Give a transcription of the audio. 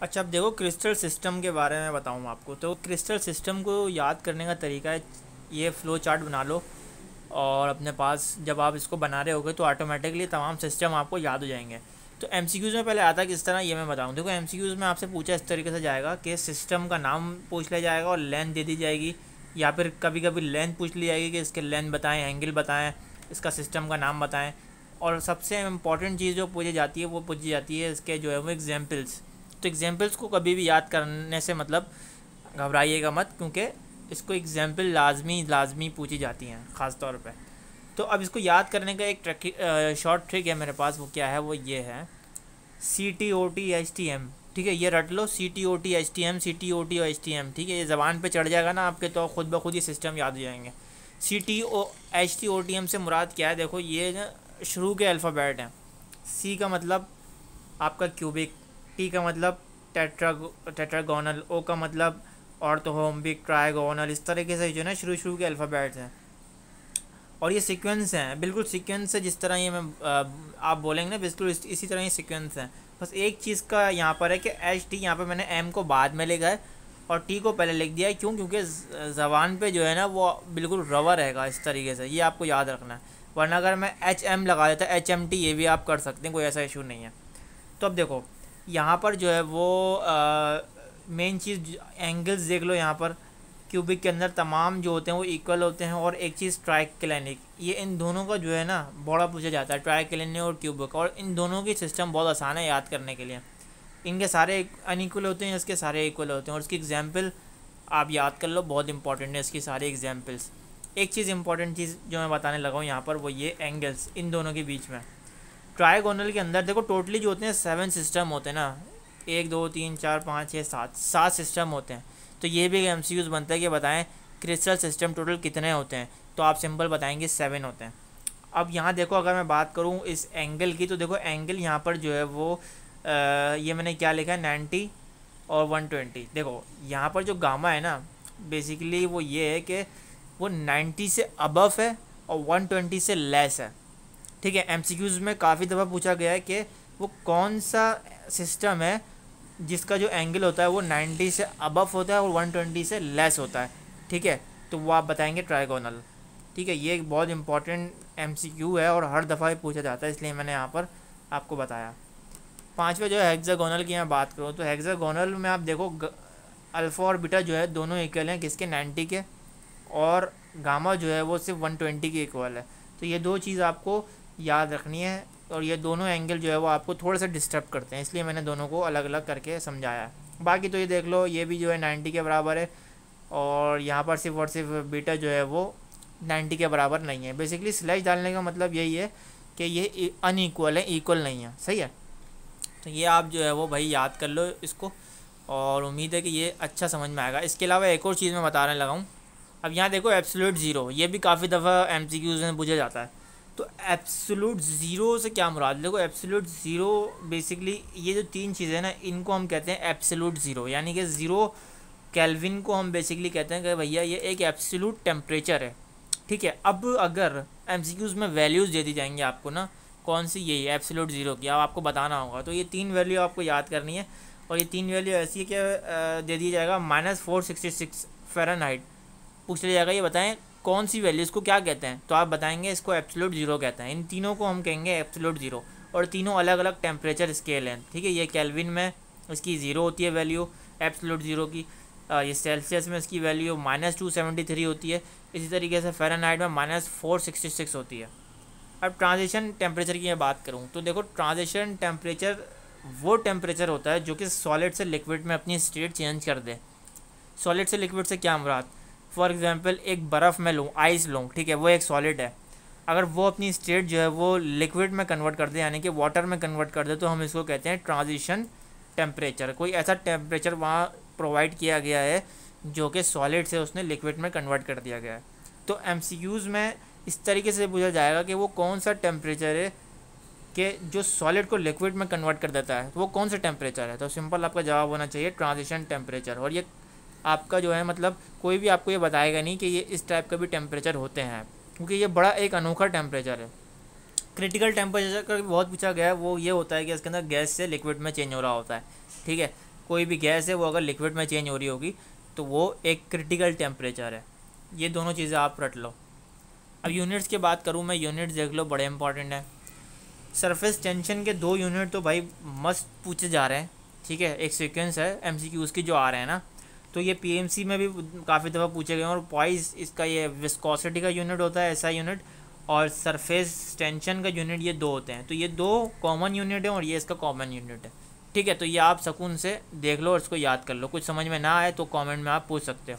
अच्छा, अब देखो क्रिस्टल सिस्टम के बारे में बताऊँ आपको। तो क्रिस्टल सिस्टम को याद करने का तरीका है, ये फ़्लो चार्ट बना लो और अपने पास जब आप इसको बना रहे होगे तो ऑटोमेटिकली तमाम सिस्टम आपको याद हो जाएंगे। तो एमसीक्यूज़ में पहले आता है किस तरह, ये मैं बताऊँ। देखो एमसीक्यूज़ में आपसे पूछा इस तरीके से जाएगा कि सिस्टम का नाम पूछ लिया जाएगा और लेंथ दे दी जाएगी, या फिर कभी कभी लेंथ पूछ ली जाएगी कि इसके लेंथ बताएं, एंगल बताएं, इसका सिस्टम का नाम बताएं। और सबसे इम्पॉर्टेंट चीज़ जो पूछी जाती है वो पूछी जाती है इसके जो है वो एग्जाम्पल्स। तो एग्जाम्पल्स को कभी भी याद करने से मतलब घबराइएगा मत, क्योंकि इसको एग्जाम्पल लाजमी पूछी जाती हैं ख़ास तौर पे। तो अब इसको याद करने का एक ट्रिक, शॉर्ट ट्रिक है मेरे पास। वो क्या है, वो ये है CTOT HTM। ठीक है, ये रट लो, CTOT HTM, CTOT और HTM। ठीक है, ये ज़बान पे चढ़ जाएगा ना आपके, तो खुद ब खुद ये सिस्टम याद हो जाएंगे। CTOHTOTM से मुराद क्या है, देखो ये ना शुरू के अल्फ़ाबेट हैं। C का मतलब आपका क्यूबिक, T का मतलब टेट्रागोनल, O का मतलब ऑर्थोहोम्बिक, ट्राइगोनल। इस तरीके से जो है ना शुरू के अल्फ़ाबेट्स हैं और ये सीक्वेंस हैं, बिल्कुल सीक्वेंस है। जिस तरह ये आप बोलेंगे ना, बिल्कुल इसी तरह ये सीक्वेंस हैं। बस एक चीज़ का यहाँ पर है कि HT, यहाँ पर मैंने M को बाद में लिखा है और T को पहले लिख दिया है। क्यों? क्योंकि ज़बान पे जो है ना वो बिल्कुल रवा रहेगा इस तरीके से, ये आपको याद रखना है। वरना अगर मैं HM लगा देता, HMT, ये भी आप कर सकते हैं, कोई ऐसा इशू नहीं है। तो अब देखो यहाँ पर जो है वो मेन चीज़ एंगल्स देख लो। यहाँ पर क्यूबिक के अंदर तमाम जो होते हैं वो इक्वल होते हैं। और एक चीज़ ट्राइक्लिनिक, ये इन दोनों का जो है ना बड़ा पूछा जाता है, ट्राइक्लिनिक और क्यूबिक। और इन दोनों की सिस्टम बहुत आसान है याद करने के लिए। इनके सारे अनइक्वल होते हैं, इसके सारे इक्वल होते हैं। और इसकी एग्जाम्पल आप याद कर लो, बहुत इंपॉर्टेंट है इसकी सारी एग्जाम्पल्स। एक चीज़ इंपॉर्टेंट चीज़ जो मैं बताने लगा हूँ यहाँ पर, वो ये एंगल्स इन दोनों के बीच में। ट्राइगोनल के अंदर देखो टोटली जो होते हैं 7 सिस्टम होते हैं ना, 1 2 3 4 5 6 7 सिस्टम होते हैं। तो ये भी MCQs बनता है कि बताएं क्रिस्टल सिस्टम टोटल कितने होते हैं, तो आप सिंपल बताएंगे 7 होते हैं। अब यहाँ देखो, अगर मैं बात करूँ इस एंगल की, तो देखो एंगल यहाँ पर जो है वो ये मैंने क्या लिखा है, 90 और 120। देखो यहाँ पर जो गामा है ना, बेसिकली वो ये है कि वो 90 से अबव है और 120 से लेस है। ठीक है, MCQs में काफ़ी दफ़ा पूछा गया है कि वो कौन सा सिस्टम है जिसका जो एंगल होता है वो 90 से अबव होता है और 120 से लेस होता है। ठीक है, तो वो आप बताएंगे ट्राइगोनल। ठीक है, ये एक बहुत इंपॉर्टेंट MCQ है और हर दफ़ा ही पूछा जाता है, इसलिए मैंने यहाँ पर आपको बताया। पांचवा जो है हेक्सागोनल की मैं बात करूँ, तो हेक्सागोनल में आप देखो अल्फ़ा और बीटा जो है दोनों इक्वल हैं, किसके, 90 के। और गामा जो है वो सिर्फ 120 के इक्वल है। तो ये दो चीज़ आपको याद रखनी है। और ये दोनों एंगल जो है वो आपको थोड़ा सा डिस्टर्ब करते हैं, इसलिए मैंने दोनों को अलग अलग करके समझाया है। बाकी तो ये देख लो, ये भी जो है 90 के बराबर है और यहाँ पर सिर्फ और सिर्फ बीटा जो है वो 90 के बराबर नहीं है। बेसिकली स्लैश डालने का मतलब यही है कि ये अनइक्वल है, इक्वल नहीं है। सही है, तो ये आप जो है वो भाई याद कर लो इसको, और उम्मीद है कि ये अच्छा समझ में आएगा। इसके अलावा एक और चीज़ मैं बताने लगा हूँ। अब यहाँ देखो एब्सोल्यूट ज़ीरो, ये भी काफ़ी दफ़ा MCQs में पूछा जाता है। तो एब्सोल्यूट ज़ीरो से क्या मुराद, देखो एब्सोल्यूट ज़ीरो बेसिकली ये जो तीन चीज़ें हैं ना, इनको हम कहते हैं एब्सोल्यूट ज़ीरो। यानी कि ज़ीरो केल्विन को हम बेसिकली कहते हैं कि भैया ये एक एब्सोल्यूट टेम्परेचर है। ठीक है, अब अगर MCQs में वैल्यूज़ दे दी जाएंगी आपको ना, कौन सी, यही एब्सोल्यूट ज़ीरो की, अब आपको बताना होगा। तो ये तीन वैल्यू आपको याद करनी है। और ये तीन वैल्यू ऐसी है कि दे दिया जाएगा -466 फ़ारेनहाइट, पूछ लिया जाएगा ये बताएं कौन सी वैल्यू, इसको क्या कहते हैं, तो आप बताएंगे इसको एब्सोल्यूट ज़ीरो कहते हैं। इन तीनों को हम कहेंगे एब्सोल्यूट ज़ीरो। और तीनों अलग अलग टेम्परेचर स्केल हैं। ठीक है, ये केल्विन में इसकी ज़ीरो होती है वैल्यू एब्सोल्यूट ज़ीरो की। ये सेल्सियस में इसकी वैल्यू -273 होती है। इसी तरीके से फ़ारेनहाइट में -466 होती है। अब ट्रांजिशन टेम्परेचर की मैं बात करूँ, तो देखो ट्रांजिशन टेम्परेचर वो टेम्परेचर होता है जो कि सॉलिड से लिक्विड में अपनी स्टेट चेंज कर दे। सॉलिड से लिक्विड से क्या मुराद, फॉर एग्जांपल एक बर्फ़ में लूँ, आइस लूँ, ठीक है, वो एक सॉलिड है। अगर वो अपनी स्टेट जो है वो लिक्विड में कन्वर्ट कर दे, यानी कि वाटर में कन्वर्ट कर दे, तो हम इसको कहते हैं ट्रांजिशन टेम्परेचर। कोई ऐसा टेम्परेचर वहाँ प्रोवाइड किया गया है जो कि सॉलिड से उसने लिक्विड में कन्वर्ट कर दिया गया है। तो MCQs में इस तरीके से पूछा जाएगा कि वो कौन सा टेम्परेचर है कि जो सॉलिड को लिक्विड में कन्वर्ट कर देता है, तो वो कौन सा टेम्परेचर है। तो सिंपल आपका जवाब होना चाहिए ट्रांजिशन टेम्परेचर। और ये आपका जो है मतलब कोई भी आपको ये बताएगा नहीं कि ये इस टाइप का भी टेम्परेचर होते हैं, क्योंकि ये बड़ा एक अनोखा टेम्परेचर है। क्रिटिकल टेम्परेचर का बहुत पूछा गया है, वो ये होता है कि इसके अंदर गैस से लिक्विड में चेंज हो रहा होता है। ठीक है, कोई भी गैस है वो अगर लिक्विड में चेंज हो रही होगी तो वो एक क्रिटिकल टेम्परेचर है। ये दोनों चीज़ें आप रट लो। अब यूनिट्स की बात करूँ मैं, यूनिट्स देख लो, बड़े इंपॉर्टेंट है। सरफेस टेंशन के 2 यूनिट तो भाई मस्त पूछे जा रहे हैं, ठीक है। एक सीक्वेंस है एमसीक्यूज़ की जो आ रहे हैं ना, तो ये पीएमसी में भी काफ़ी दफ़ा पूछे गए हैं। और पॉइस इसका ये विस्कोसिटी का यूनिट होता है, ऐसा यूनिट, और सरफेस टेंशन का यूनिट, ये 2 होते हैं। तो ये 2 कॉमन यूनिट है और ये इसका कॉमन यूनिट है, ठीक है। तो ये आप सुकून से देख लो और इसको याद कर लो। कुछ समझ में ना आए तो कमेंट में आप पूछ सकते हो।